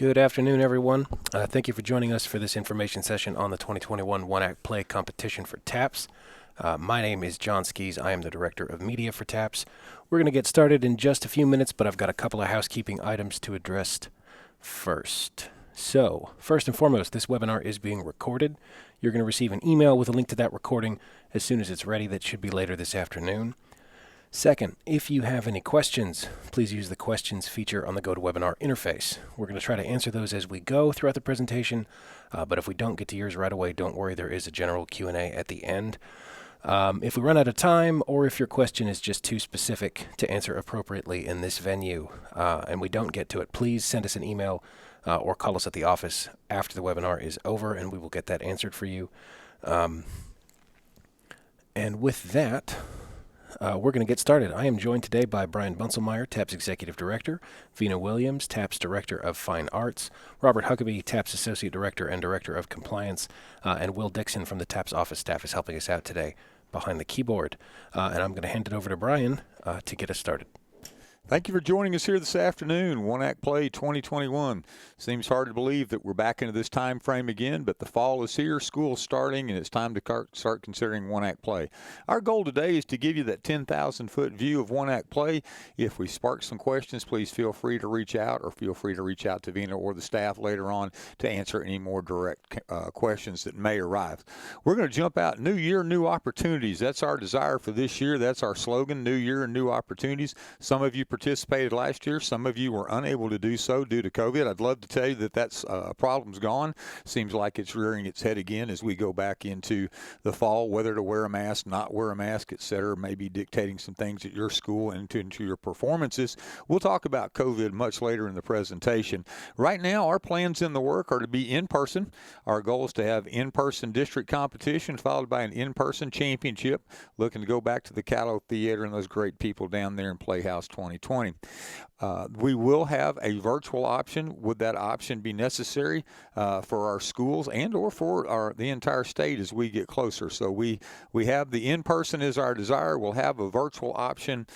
Good afternoon, everyone. Thank you for joining us for this information session on the 2021 One Act Play competition for TAPS. My name is John Skees. I am the Director of Media for TAPS. We're going to get started in just a few minutes, but I've got a couple of housekeeping items to address first. So, first and foremost, this webinar is being recorded. You're going to receive an email with a link to that recording as soon as it's ready. That should be later this afternoon. Second, if you have any questions, please use the questions feature on the GoToWebinar interface. We're going to try to answer those as we go throughout the presentation, but if we don't get to yours right away, don't worry, there is a general Q&A at the end. If we run out of time, or if your question is just too specific to answer appropriately in this venue, and we don't get to it, please send us an email or call us at the office after the webinar is over, and we will get that answered for you. And with that, we're going to get started. I am joined today by Brian Bunselmeyer, TAPS Executive Director, Vina Williams, TAPS Director of Fine Arts, Robert Huckabee, TAPS Associate Director and Director of Compliance, and Will Dixon from the TAPS office staff is helping us out today behind the keyboard. And I'm going to hand it over to Brian to get us started. Thank you for joining us here this afternoon. One Act Play 2021. Seems hard to believe that we're back into this time frame again, but the fall is here, school's starting, and it's time to start considering One Act Play. Our goal today is to give you that 10,000-foot view of One Act Play. If we spark some questions, please feel free to reach out, or feel free to reach out to Vina or the staff later on to answer any more direct questions that may arise. We're going to jump out. New year, new opportunities. That's our desire for this year. That's our slogan, New Year and New Opportunities. Some of you participated last year. Some of you were unable to do so due to COVID. I'd love to tell you that that's problem's gone. Seems like it's rearing its head again as we go back into the fall, whether to wear a mask, not wear a mask, etc., maybe dictating some things at your school and into your performances. We'll talk about COVID much later in the presentation. Right now, our plans in the work are to be in person. Our goal is to have in-person district competition followed by an in-person championship. Looking to go back to the Callow Theater and those great people down there in Playhouse 2020. We will have a virtual option. Would that option be necessary for our schools and or for the entire state as we get closer? So we have the in-person is our desire. We'll have a virtual option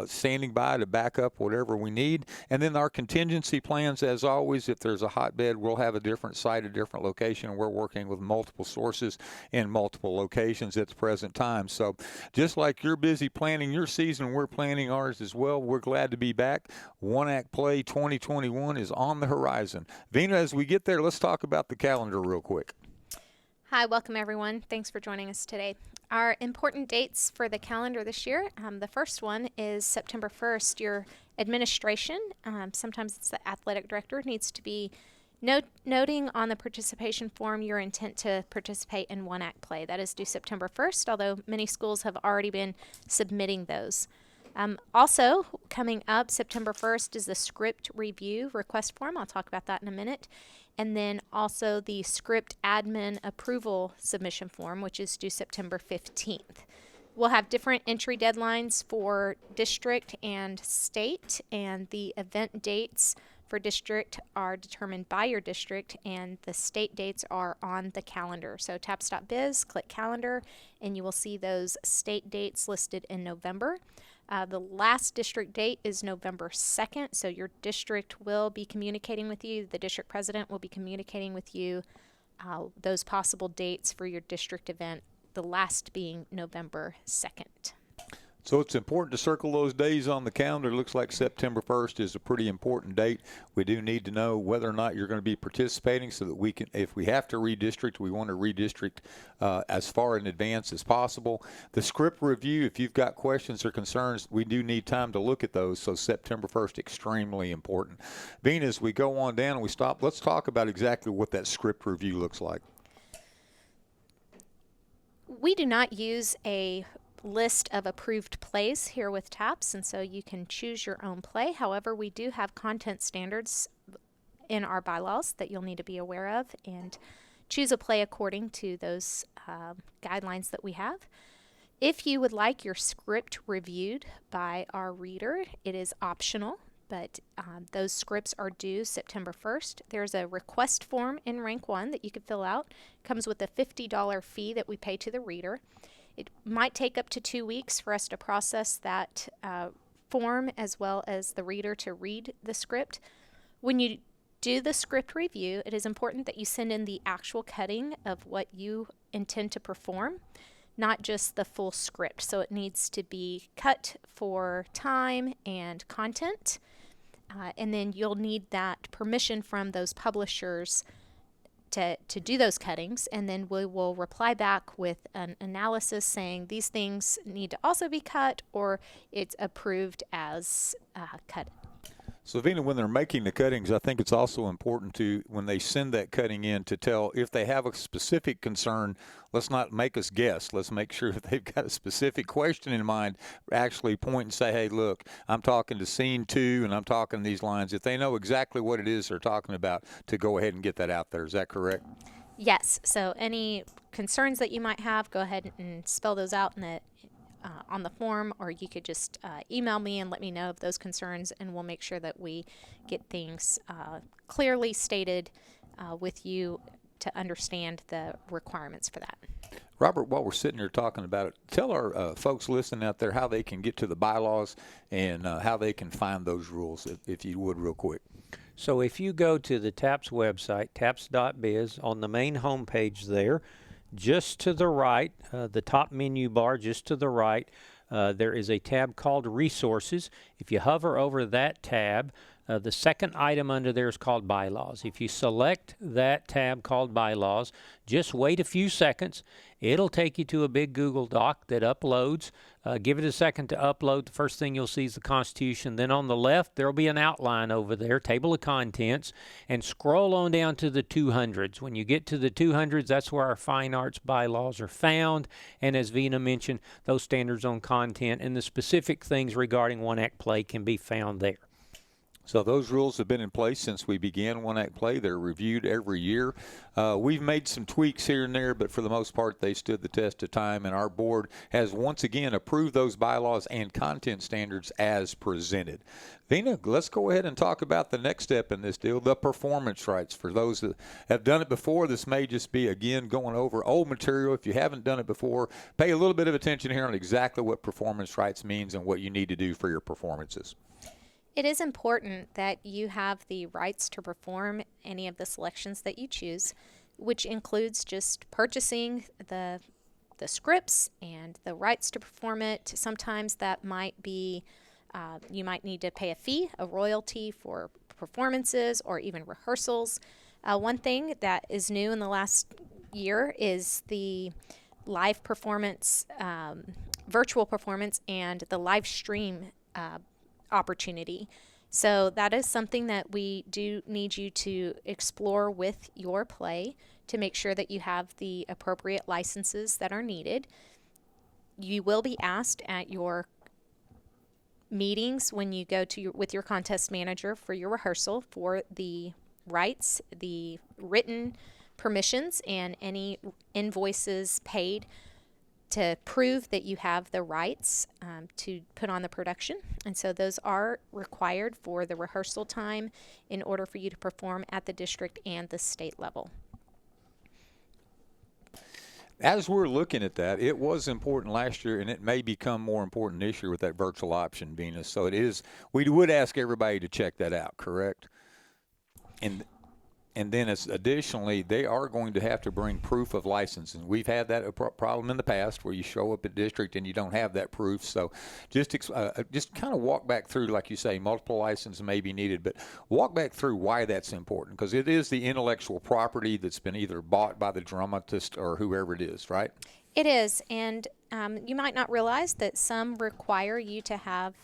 standing by to back up whatever we need. And then our contingency plans, as always, if there's a hotbed, we'll have a different site, a different location. We're working with multiple sources in multiple locations at the present time. So just like you're busy planning your season, we're planning ours as well. We're glad to be back. One Act Play 2021 is on the horizon. Vina, as we get there, let's talk about the calendar real quick. Hi, welcome everyone. Thanks for joining us today. Our important dates for the calendar this year, the first one is September 1st. Your administration, sometimes it's the athletic director, needs to be noting on the participation form your intent to participate in One Act Play. That is due September 1st, although many schools have already been submitting those. Also, coming up September 1st is the script review request form. I'll talk about that in a minute. And then also the script admin approval submission form, which is due September 15th. We'll have different entry deadlines for district and state, and the event dates for district are determined by your district, and the state dates are on the calendar. So taps.biz, click calendar, and you will see those state dates listed in November. The last district date is November 2nd, so your district will be communicating with you. The district president will be communicating with you those possible dates for your district event, the last being November 2nd. So it's important to circle those days on the calendar. It looks like September 1st is a pretty important date. We do need to know whether or not you're going to be participating so that we can, if we have to redistrict, we want to redistrict as far in advance as possible. The script review, if you've got questions or concerns, we do need time to look at those. So September 1st, extremely important. Vina, as we go on down and we stop, let's talk about exactly what that script review looks like. We do not use a list of approved plays here with TAPS, and so you can choose your own play. However, we do have content standards in our bylaws that you'll need to be aware of and choose a play according to those guidelines that we have. If you would like your script reviewed by our reader, it is optional, but those scripts are due September 1st. There's a request form in Rank 1 that you can fill out. It comes with a $50 fee that we pay to the reader. It might take up to 2 weeks for us to process that form as well as the reader to read the script. When you do the script review, it is important that you send in the actual cutting of what you intend to perform, not just the full script. So it needs to be cut for time and content, and then you'll need that permission from those publishers to do those cuttings, and then we will reply back with an analysis saying these things need to also be cut, or it's approved as cut. So, Vina, when they're making the cuttings, I think it's also important to, when they send that cutting in, to tell if they have a specific concern. Let's not make us guess. Let's make sure that they've got a specific question in mind. Actually point and say, hey, look, I'm talking to scene 2 and I'm talking these lines. If they know exactly what it is they're talking about, to go ahead and get that out there. Is that correct? Yes. So any concerns that you might have, go ahead and spell those out in the on the form, or you could just email me and let me know of those concerns, and we'll make sure that we get things clearly stated with you to understand the requirements for that. Robert, while we're sitting here talking about it, tell our folks listening out there how they can get to the bylaws and how they can find those rules, if you would, real quick. So if you go to the TAPS website, taps.biz, on the main homepage there, just to the right, the top menu bar just to the right, there is a tab called Resources. If you hover over that tab, the second item under there is called Bylaws. If you select that tab called Bylaws, just wait a few seconds. It'll take you to a big Google Doc that uploads. Give it a second to upload. The first thing you'll see is the Constitution. Then on the left, there'll be an outline over there, table of contents, and scroll on down to the 200s. When you get to the 200s, that's where our fine arts bylaws are found. And as Vina mentioned, those standards on content and the specific things regarding one-act play can be found there. So those rules have been in place since we began One Act Play. They're reviewed every year. We've made some tweaks here and there, but for the most part, they stood the test of time, and our board has once again approved those bylaws and content standards as presented. Vina, let's go ahead and talk about the next step in this deal, the performance rights. For those that have done it before, this may just be, again, going over old material. If you haven't done it before, pay a little bit of attention here on exactly what performance rights means and what you need to do for your performances. It is important that you have the rights to perform any of the selections that you choose, which includes just purchasing the scripts and the rights to perform it. Sometimes that might be, you might need to pay a fee, a royalty for performances or even rehearsals. One thing that is new in the last year is the live performance, virtual performance, and the live stream opportunity. So that is something that we do need you to explore with your play to make sure that you have the appropriate licenses that are needed. You will be asked at your meetings when you go to with your contest manager for your rehearsal for the rights, the written permissions, and any invoices paid to prove that you have the rights to put on the production. And so those are required for the rehearsal time in order for you to perform at the district and the state level. As we're looking at that, it was important last year, and it may become more important this year with that virtual option, Venus. So it is, we would ask everybody to check that out, correct? And then additionally, they are going to have to bring proof of licensing. We've had that problem in the past where you show up at district and you don't have that proof. So just kind of walk back through, like you say, multiple licenses may be needed, but walk back through why that's important, because it is the intellectual property that's been either bought by the dramatist or whoever it is, right? It is, and you might not realize that some require you to have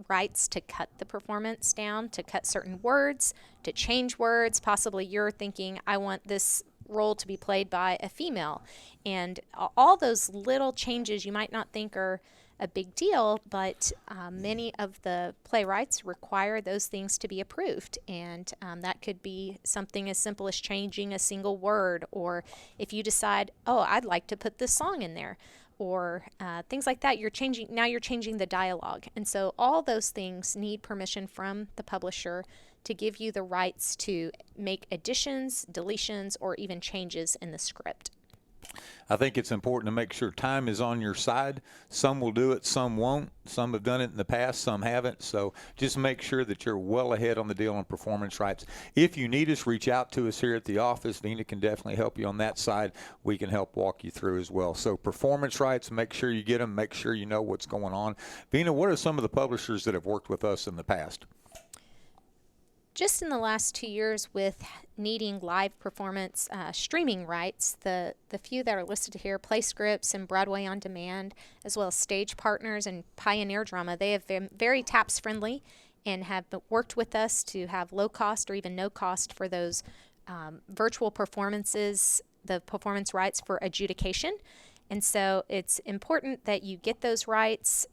rights to cut the performance down, to cut certain words, to change words. Possibly you're thinking, I want this role to be played by a female. And all those little changes you might not think are a big deal, but many of the playwrights require those things to be approved. And that could be something as simple as changing a single word, or if you decide, oh, I'd like to put this song in there, or things like that. You're changing the dialogue. And so all those things need permission from the publisher to give you the rights to make additions, deletions, or even changes in the script. I think it's important to make sure time is on your side. Some will do it, some won't. Some have done it in the past, some haven't. So just make sure that you're well ahead on the deal on performance rights. If you need us, reach out to us here at the office. Vina can definitely help you on that side. We can help walk you through as well. So performance rights, make sure you get them. Make sure you know what's going on. Vina, what are some of the publishers that have worked with us in the past? Just in the last 2 years, with needing live performance streaming rights, the few that are listed here, PlayScripts and Broadway On Demand, as well as Stage Partners and Pioneer Drama, they have been very TAPS friendly and have worked with us to have low cost or even no cost for those virtual performances, the performance rights for adjudication. And so it's important that you get those rights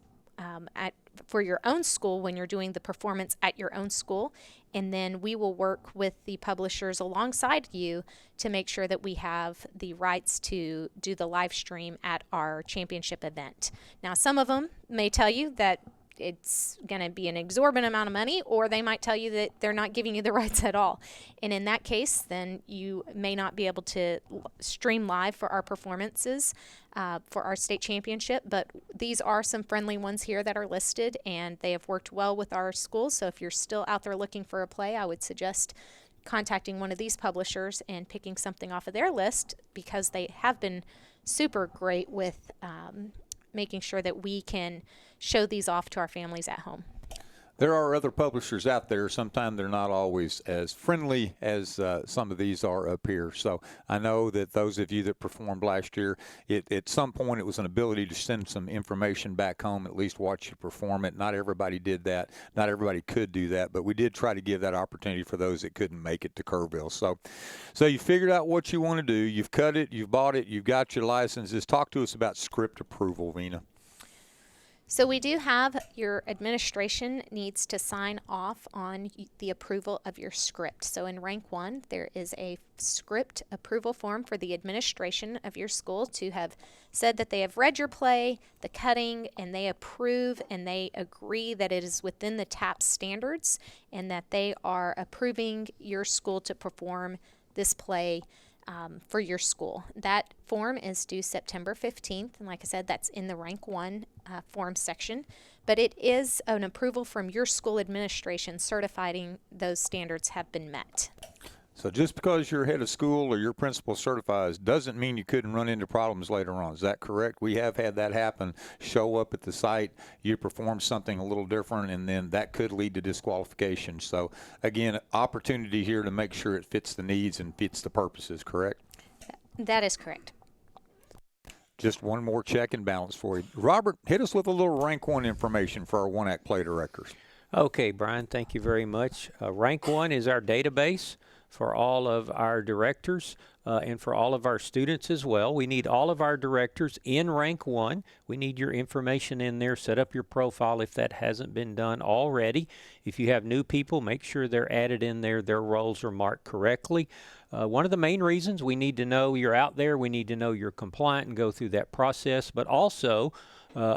for your own school when you're doing the performance at your own school, and then we will work with the publishers alongside you to make sure that we have the rights to do the live stream at our championship event. Now, some of them may tell you that it's going to be an exorbitant amount of money, or they might tell you that they're not giving you the rights at all. And in that case, then you may not be able to stream live for our performances for our state championship, but these are some friendly ones here that are listed, and they have worked well with our schools. So if you're still out there looking for a play, I would suggest contacting one of these publishers and picking something off of their list, because they have been super great with making sure that we can show these off to our families at home. There are other publishers out there. Sometimes they're not always as friendly as some of these are up here. So I know that those of you that performed last year, at some point it was an ability to send some information back home, at least watch you perform it. Not everybody did that. Not everybody could do that, but we did try to give that opportunity for those that couldn't make it to Kerrville. So you figured out what you want to do. You've cut it. You've bought it. You've got your licenses. Talk to us about script approval, Vina. So we do have your administration needs to sign off on the approval of your script. So in rank 1, there is a script approval form for the administration of your school to have said that they have read your play, the cutting, and they approve and they agree that it is within the TAPS standards and that they are approving your school to perform this play for your school. That form is due September 15th, and like I said, that's in the rank 1 form section, but it is an approval from your school administration certifying those standards have been met. So just because your head of school or your principal certifies doesn't mean you couldn't run into problems later on. Is that correct? We have had that happen. Show up at the site, you perform something a little different, and then that could lead to disqualification. So again, opportunity here to make sure it fits the needs and fits the purposes, correct? That is correct. Just one more check and balance for you. Robert, hit us with a little rank 1 information for our one-act play directors. Okay, Brian, thank you very much. Rank 1 is our database for all of our directors and for all of our students as well. We need all of our directors in rank 1. We need your information in there. Set up your profile if that hasn't been done already. If you have new people, make sure they're added in there. Their roles are marked correctly. One of the main reasons we need to know you're out there, we need to know you're compliant and go through that process, but also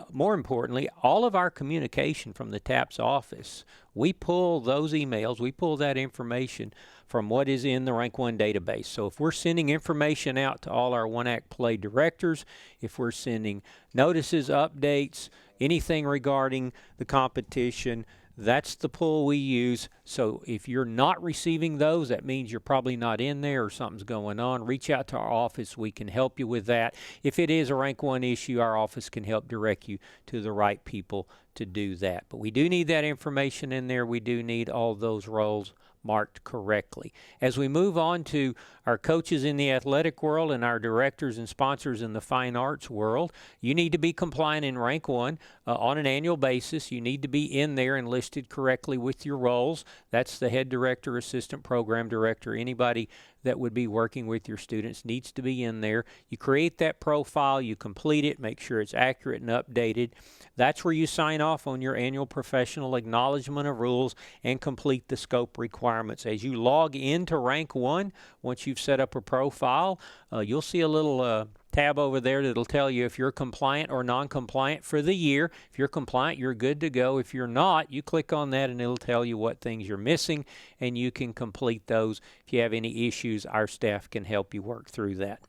more importantly, all of our communication from the TAPS office, we pull those emails, we pull that information from what is in the Rank 1 database. So if we're sending information out to all our one-act play directors, if we're sending notices, updates, anything regarding the competition, that's the pull we use. So if you're not receiving those, that means you're probably not in there or something's going on. Reach out to our office. We can help you with that. If it is a rank 1 issue, our office can help direct you to the right people to do that. But we do need that information in there. We do need all those roles marked correctly. As we move on to our coaches in the athletic world and our directors and sponsors in the fine arts world, you need to be compliant in rank 1 on an annual basis. You need to be in there and listed correctly with your roles. That's the head director, assistant program director, anybody that would be working with your students needs to be in there. You create that profile, you complete it, make sure it's accurate and updated. That's where you sign off on your annual professional acknowledgement of rules and complete the scope requirements. As you log into rank 1, once you've set up a profile, you'll see a little tab over there that'll tell you if you're compliant or non-compliant for the year. If you're compliant, you're good to go. If you're not, you click on that and it'll tell you what things you're missing and you can complete those. If you have any issues, our staff can help you work through that.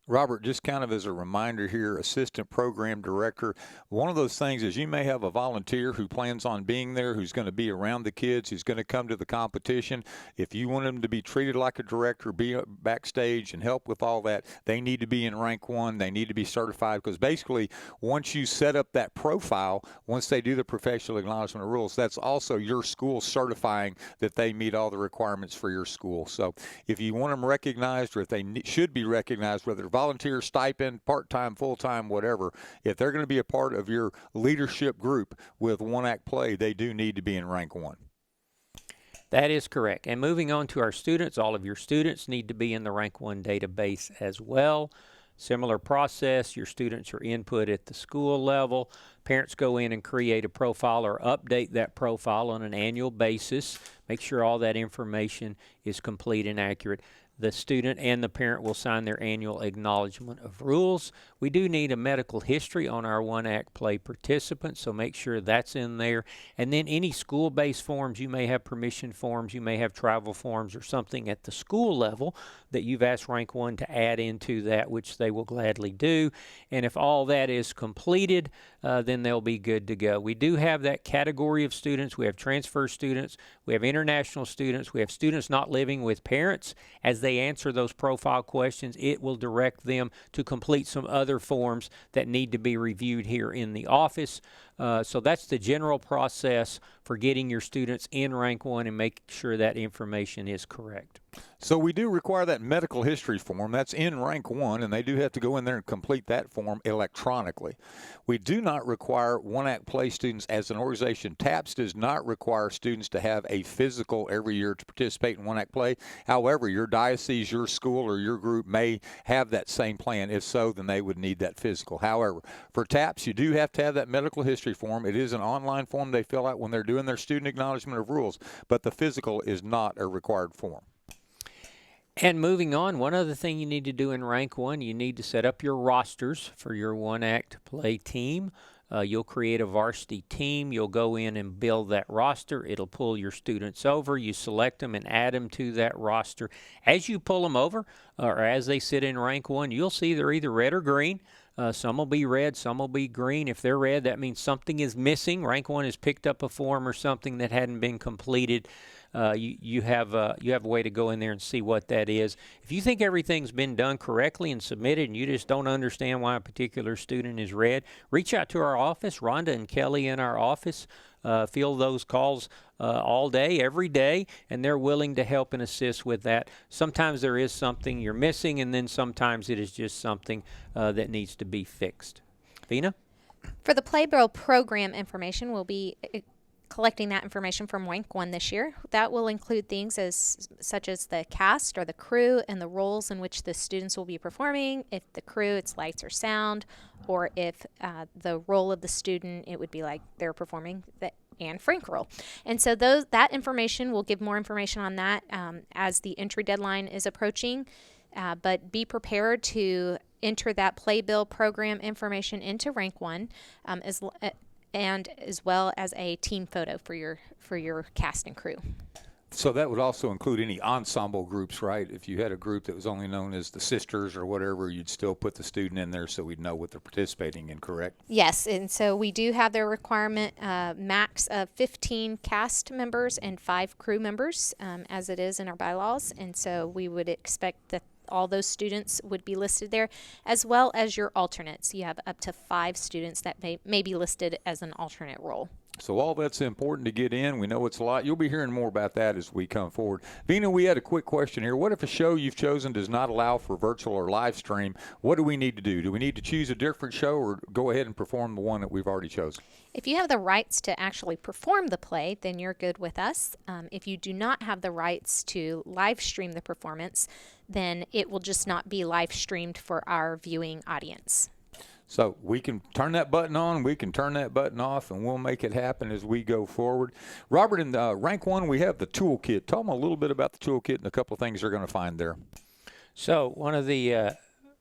Robert, just kind of as a reminder here, assistant program director, one of those things is you may have a volunteer who plans on being there, who's going to be around the kids, who's going to come to the competition. If you want them to be treated like a director, be backstage and help with all that, they need to be in rank 1. They need to be certified, because basically once you set up that profile, once they do the professional acknowledgement of rules, that's also your school certifying that they meet all the requirements for your school. So if you want them recognized, or if they should be recognized, whether volunteer, stipend, part-time, full-time, whatever, if they're going to be a part of your leadership group with one-act play, they do need to be in rank 1. That is correct. And moving on to our students, all of your students need to be in the rank 1 database as well. Similar process, your students are input at the school level. Parents go in and create a profile or update that profile on an annual basis. Make sure all that information is complete and accurate. The student and the parent will sign their annual acknowledgement of rules. We do need a medical history on our one-act play participants, so make sure that's in there. And then any school-based forms, you may have permission forms, you may have travel forms or something at the school level that you've asked rank 1 to add into that, which they will gladly do. And if all that is completed, then they'll be good to go. We do have that category of students. We have transfer students, we have international students, we have students not living with parents. As they answer those profile questions, it will direct them to complete some other forms that need to be reviewed here in the office. So that's the general process for getting your students in rank 1 and making sure that information is correct. So we do require that medical history form. That's in rank 1, and they do have to go in there and complete that form electronically. We do not require one-act play students as an organization. TAPS does not require students to have a physical every year to participate in one-act play. However, your diocese, your school, or your group may have that same plan. If so, then they would need that physical. However, for TAPS, you do have to have that medical history form. It is an online form they fill out when they're doing their student acknowledgement of rules, but the physical is not a required form. And moving on, one other thing you need to do in rank 1, you need to set up your rosters for your one-act play team. You'll create a varsity team. You'll go in and build that roster. It'll pull your students over. You select them and add them to that roster. As you pull them over, or as they sit in rank 1, you'll see they're either red or green. Some will be red, some will be green. If they're red, that means something is missing. Rank 1 has picked up a form or something that hadn't been completed. You have a way to go in there and see what that is. If you think everything's been done correctly and submitted and you just don't understand why a particular student is red, reach out to our office. Rhonda and Kelly in our office field those calls all day, every day, and they're willing to help and assist with that. Sometimes there is something you're missing, and then sometimes it is just something that needs to be fixed. Vina? For the Playbill program information, we'll be collecting that information from rank 1 this year. That will include things such as the cast or the crew and the roles in which the students will be performing. If the crew, it's lights or sound, or if the role of the student, it would be like they're performing the Anne Frank role. And so that information, will give more information on that as the entry deadline is approaching. But be prepared to enter that Playbill program information into rank 1 and as well as a team photo for your cast and crew. So that would also include any ensemble groups, right? If you had a group that was only known as the Sisters or whatever, you'd still put the student in there so we'd know what they're participating in, correct? Yes, and so we do have their requirement max of 15 cast members and 5 crew members, as it is in our bylaws, and so we would expect that all those students would be listed there, as well as your alternates. You have up to 5 students that may be listed as an alternate role. So all that's important to get in. We know it's a lot. You'll be hearing more about that as we come forward. Vina, we had a quick question here. What if a show you've chosen does not allow for virtual or live stream? What do we need to do? Do we need to choose a different show or go ahead and perform the one that we've already chosen? If you have the rights to actually perform the play, then you're good with us. If you do not have the rights to live stream the performance, then it will just not be live streamed for our viewing audience. So we can turn that button on, we can turn that button off, and we'll make it happen as we go forward. Robert, in rank 1, we have the Toolkit. Tell them a little bit about the Toolkit and a couple of things they're going to find there. So one of the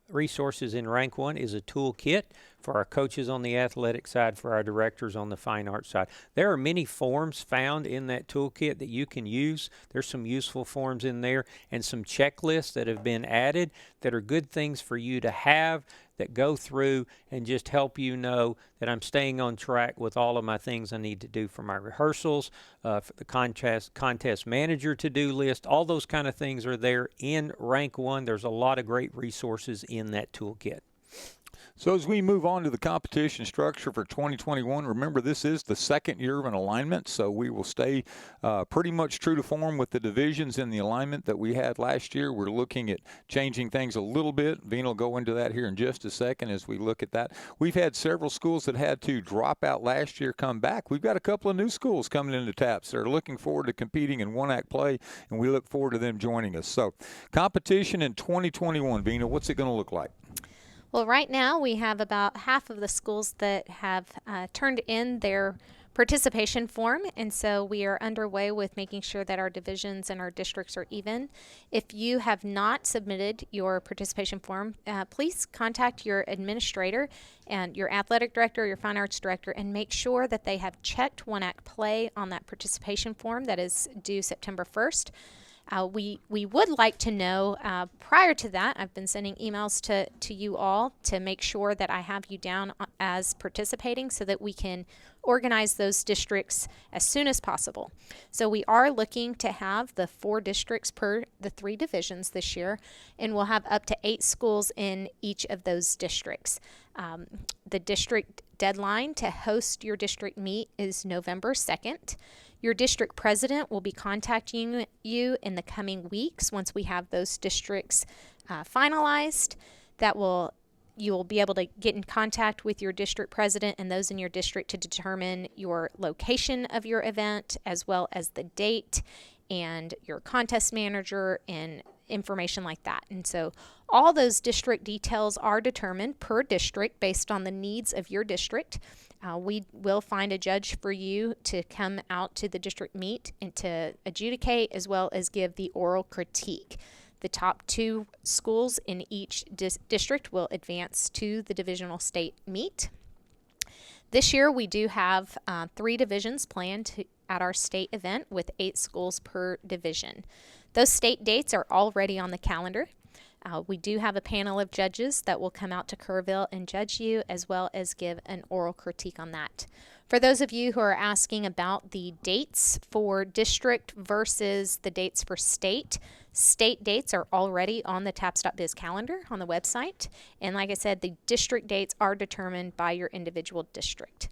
resources in rank 1 is a toolkit for our coaches on the athletic side, for our directors on the fine arts side. There are many forms found in that toolkit that you can use. There's some useful forms in there and some checklists that have been added that are good things for you to have, that go through and just help you know that I'm staying on track with all of my things I need to do for my rehearsals, for the contest manager to-do list. All those kind of things are there in rank 1. There's a lot of great resources in that toolkit. So as we move on to the competition structure for 2021, remember this is the second year of an alignment, so we will stay pretty much true to form with the divisions in the alignment that we had last year. We're looking at changing things a little bit. Vina will go into that here in just a second as we look at that. We've had several schools that had to drop out last year come back. We've got a couple of new schools coming into TAPS that are looking forward to competing in one-act play, and we look forward to them joining us. So competition in 2021, Vina, what's it going to look like? Well, right now we have about half of the schools that have turned in their participation form, and so we are underway with making sure that our divisions and our districts are even. If you have not submitted your participation form, please contact your administrator and your athletic director, your fine arts director, and make sure that they have checked one-act play on that participation form that is due September 1st. We would like to know prior to that. I've been sending emails to you all to make sure that I have you down as participating so that we can organize those districts as soon as possible. So we are looking to have the 4 districts per the 3 divisions this year, and we'll have up to 8 schools in each of those districts. The district deadline to host your district meet is November 2nd. Your district president will be contacting you in the coming weeks once we have those districts finalized. You will be able to get in contact with your district president and those in your district to determine your location of your event, as well as the date and your contest manager and information like that. And so all those district details are determined per district based on the needs of your district. We will find a judge for you to come out to the district meet and to adjudicate, as well as give the oral critique. The top 2 schools in each district will advance to the divisional state meet. This year we do have 3 divisions planned at our state event with 8 schools per division. Those state dates are already on the calendar. We do have a panel of judges that will come out to Kerrville and judge you, as well as give an oral critique on that. For those of you who are asking about the dates for district versus the dates for state, state dates are already on the TAPS.biz calendar on the website. And like I said, the district dates are determined by your individual district.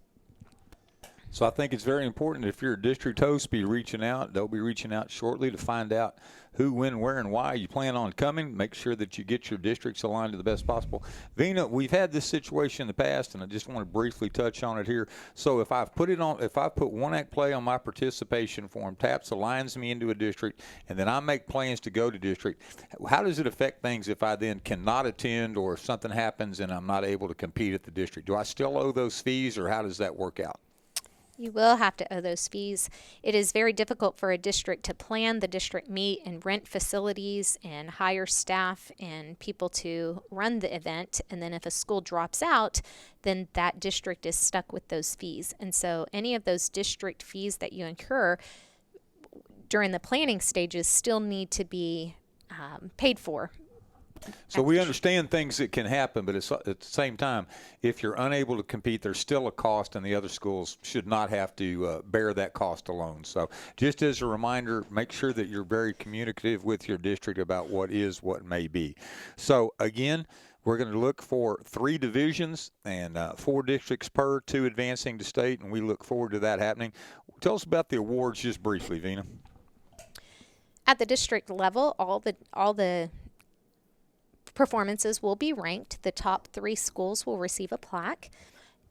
So I think it's very important if you're a district host, be reaching out. They'll be reaching out shortly to find out who, when, where, and why you plan on coming. Make sure that you get your districts aligned to the best possible. Vina, we've had this situation in the past, and I just want to briefly touch on it here. So if I put one-act play on my participation form, TAPS aligns me into a district, and then I make plans to go to district, how does it affect things if I then cannot attend, or if something happens and I'm not able to compete at the district? Do I still owe those fees, or how does that work out? You will have to owe those fees. It is very difficult for a district to plan the district meet and rent facilities and hire staff and people to run the event. And then if a school drops out, then that district is stuck with those fees. And so any of those district fees that you incur during the planning stages still need to be paid for. So we understand things that can happen, but at the same time, if you're unable to compete, there's still a cost, and the other schools should not have to bear that cost alone. So just as a reminder, make sure that you're very communicative with your district about what may be. So again, we're going to look for 3 divisions and 4 districts per, 2 advancing to state, and we look forward to that happening. Tell us about the awards just briefly, Vina. At the district level, all the performances will be ranked. The top 3 schools will receive a plaque.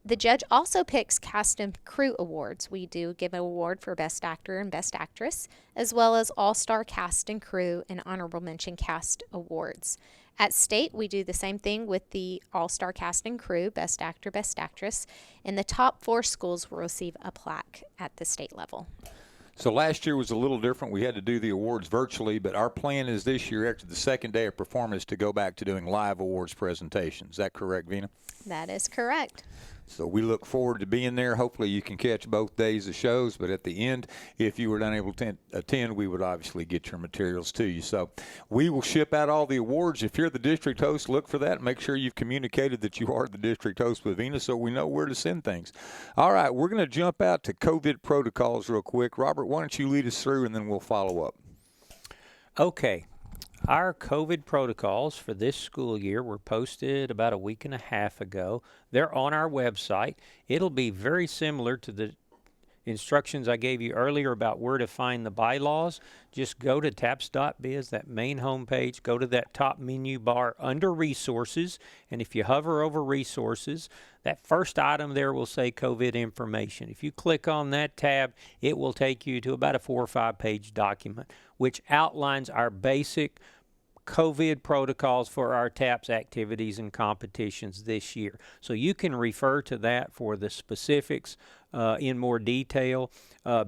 The judge also picks cast and crew awards. We do give an award for Best Actor and Best Actress, as well as All-Star Cast and Crew and Honorable Mention Cast awards. At state, we do the same thing with the All-Star Cast and Crew, Best Actor, Best Actress, and the top 4 schools will receive a plaque at the state level. So last year was a little different. We had to do the awards virtually, but our plan is this year, after the second day of performance, to go back to doing live awards presentations. Is that correct, Vina? That is correct. So we look forward to being there. Hopefully you can catch both days of shows, but at the end, if you were unable to attend, we would obviously get your materials to you. So we will ship out all the awards. If you're the district host, look for that. Make sure you've communicated that you are the district host with Vina so we know where to send things. All right, we're going to jump out to COVID protocols real quick. Robert, why don't you lead us through, and then we'll follow up. Okay. Our COVID protocols for this school year were posted about a week and a half ago. They're on our website. It'll be very similar to the instructions I gave you earlier about where to find the bylaws. Just go to taps.biz, that main homepage, go to that top menu bar under resources, and if you hover over resources, that first item there will say COVID information. If you click on that tab, it will take you to about a 4 or 5 page document which outlines our basic COVID protocols for our TAPS activities and competitions this year. So you can refer to that for the specifics in more detail.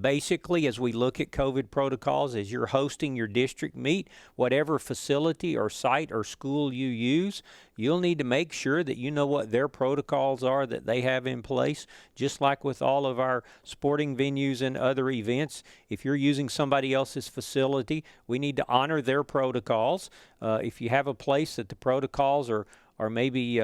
Basically, as we look at COVID protocols, as you're hosting your district meet, whatever facility or site or school you use, you'll need to make sure that you know what their protocols are that they have in place. Just like with all of our sporting venues and other events, if you're using somebody else's facility, we need to honor their protocols. If you have a place that the protocols are maybe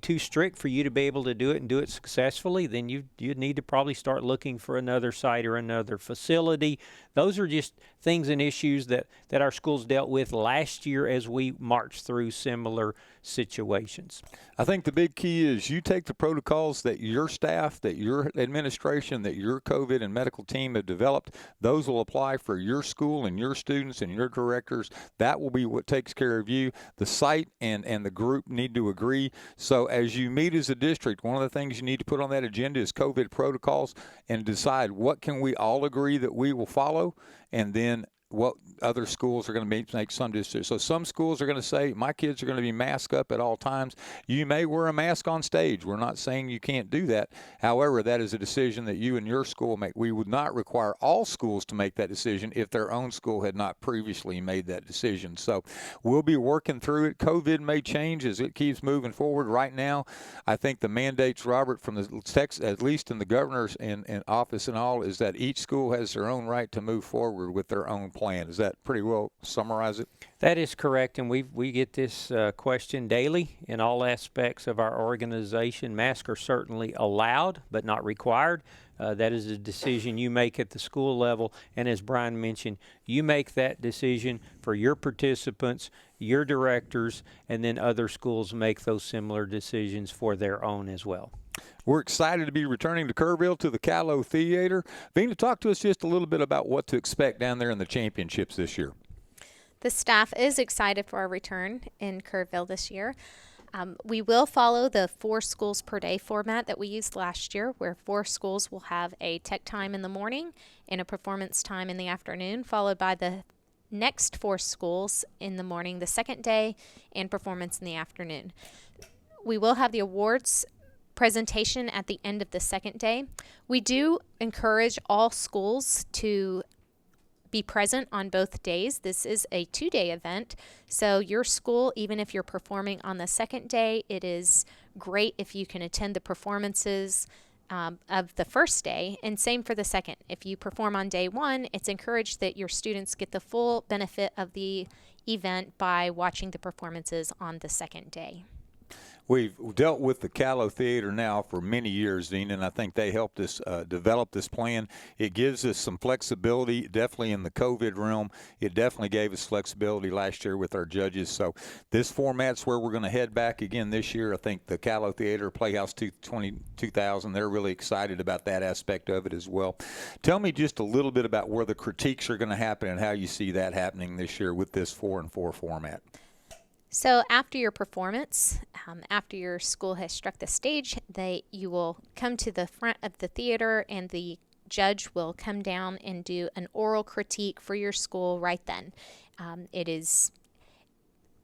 too strict for you to be able to do it and do it successfully, then you need to probably start looking for another site or another facility. Those are just things and issues that our schools dealt with last year as we marched through similar situations. I think the big key is you take the protocols that your staff, that your administration, that your COVID and medical team have developed. Those will apply for your school and your students and your directors. That will be what takes care of you. The site and the group need to agree. So as you meet as a district, one of the things you need to put on that agenda is COVID protocols and decide what can we all agree that we will follow, and then what other schools are going to make some decisions. So some schools are going to say, my kids are going to be masked up at all times. You may wear a mask on stage. We're not saying you can't do that. However, that is a decision that you and your school make. We would not require all schools to make that decision if their own school had not previously made that decision. So we'll be working through it. COVID may change as it keeps moving forward. Right now, I think the mandates, Robert, from the text, at least in the governor's and office and all, is that each school has their own right to move forward with their own plan. Does that pretty well summarize it? That is correct, and we get this question daily in all aspects of our organization. Masks are certainly allowed, but not required. That is a decision you make at the school level, and as Brian mentioned, you make that decision for your participants, your directors, and then other schools make those similar decisions for their own as well. We're excited to be returning to Kerrville to the Callow Theater. Vina, talk to us just a little bit about what to expect down there in the championships this year. The staff is excited for our return in Kerrville this year. We will follow the 4 schools per day format that we used last year, where 4 schools will have a tech time in the morning and a performance time in the afternoon, followed by the next 4 schools in the morning, the second day, and performance in the afternoon. We will have the awards presentation at the end of the second day. We do encourage all schools to be present on both days. This is a 2-day event, so your school, even if you're performing on the second day, it is great if you can attend the performances of the first day, and same for the second. If you perform on day 1, it's encouraged that your students get the full benefit of the event by watching the performances on the second day. We've dealt with the Callow Theater now for many years, Dean, and I think they helped us develop this plan. It gives us some flexibility, definitely in the COVID realm. It definitely gave us flexibility last year with our judges. So this format's where we're going to head back again this year. I think the Callow Theater, Playhouse 2000, they're really excited about that aspect of it as well. Tell me just a little bit about where the critiques are going to happen and how you see that happening this year with this 4-and-4 format. So after your performance, after your school has struck the stage, you will come to the front of the theater, and the judge will come down and do an oral critique for your school right then.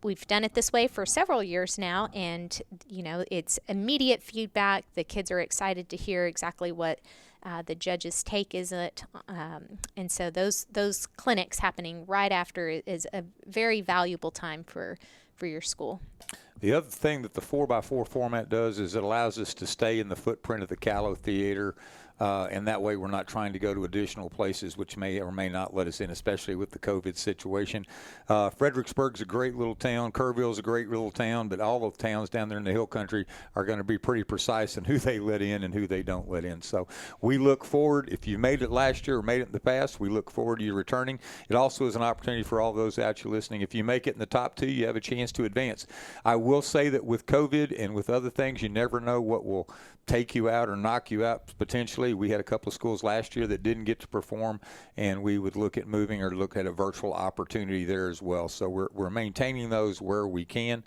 We've done it this way for several years now, and it's immediate feedback. The kids are excited to hear exactly what the judge's take is it. And so those clinics happening right after is a very valuable time for your school. The other thing that the 4x4 format does is it allows us to stay in the footprint of the Callow Theater, and that way we're not trying to go to additional places which may or may not let us in, especially with the COVID situation. Fredericksburg's a great little town. Kerrville's a great little town, but all of towns down there in the hill country are going to be pretty precise in who they let in and who they don't let in. So we look forward, if you made it last year or made it in the past, we look forward to you returning. It also is an opportunity for all those out you listening. If you make it in the top 2, you have a chance to advance. I will say that with COVID and with other things, you never know what will take you out or knock you out potentially. We had a couple of schools last year that didn't get to perform, and we would look at moving or look at a virtual opportunity there as well. So we're maintaining those where we can.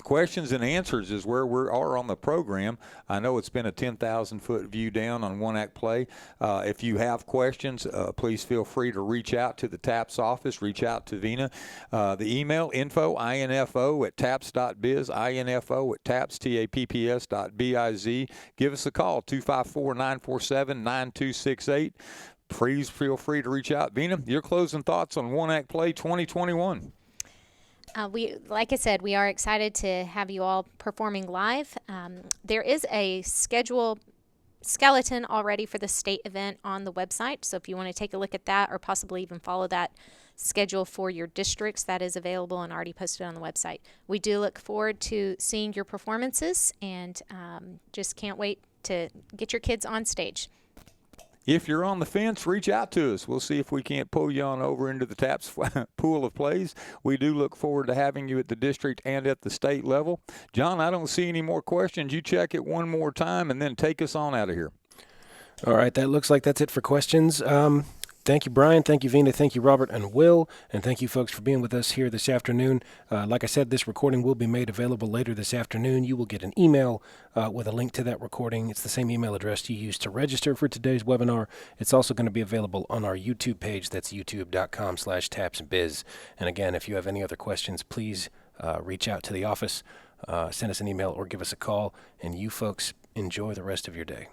Questions and answers is where we are on the program. I know it's been a 10,000-foot view down on One Act Play. If you have questions, please feel free to reach out to the TAPS office, reach out to Vina. The email, info@taps.biz, info@taps.biz. Give us a call, 254-947-9268. Please feel free to reach out. Vina, your closing thoughts on One Act Play 2021. Like I said, we are excited to have you all performing live. There is a skeleton already for the state event on the website. So if you want to take a look at that or possibly even follow that schedule for your districts, that is available and already posted on the website. We do look forward to seeing your performances and just can't wait to get your kids on stage. If you're on the fence, reach out to us. We'll see if we can't pull you on over into the TAPS pool of plays. We do look forward to having you at the district and at the state level. John, I don't see any more questions. You check it one more time and then take us on out of here. All right, that looks like that's it for questions. Thank you, Brian. Thank you, Vina. Thank you, Robert and Will. And thank you, folks, for being with us here this afternoon. Like I said, this recording will be made available later this afternoon. You will get an email with a link to that recording. It's the same email address you used to register for today's webinar. It's also going to be available on our YouTube page. That's youtube.com/tapsbiz. And again, if you have any other questions, please reach out to the office, send us an email, or give us a call. And you folks, enjoy the rest of your day.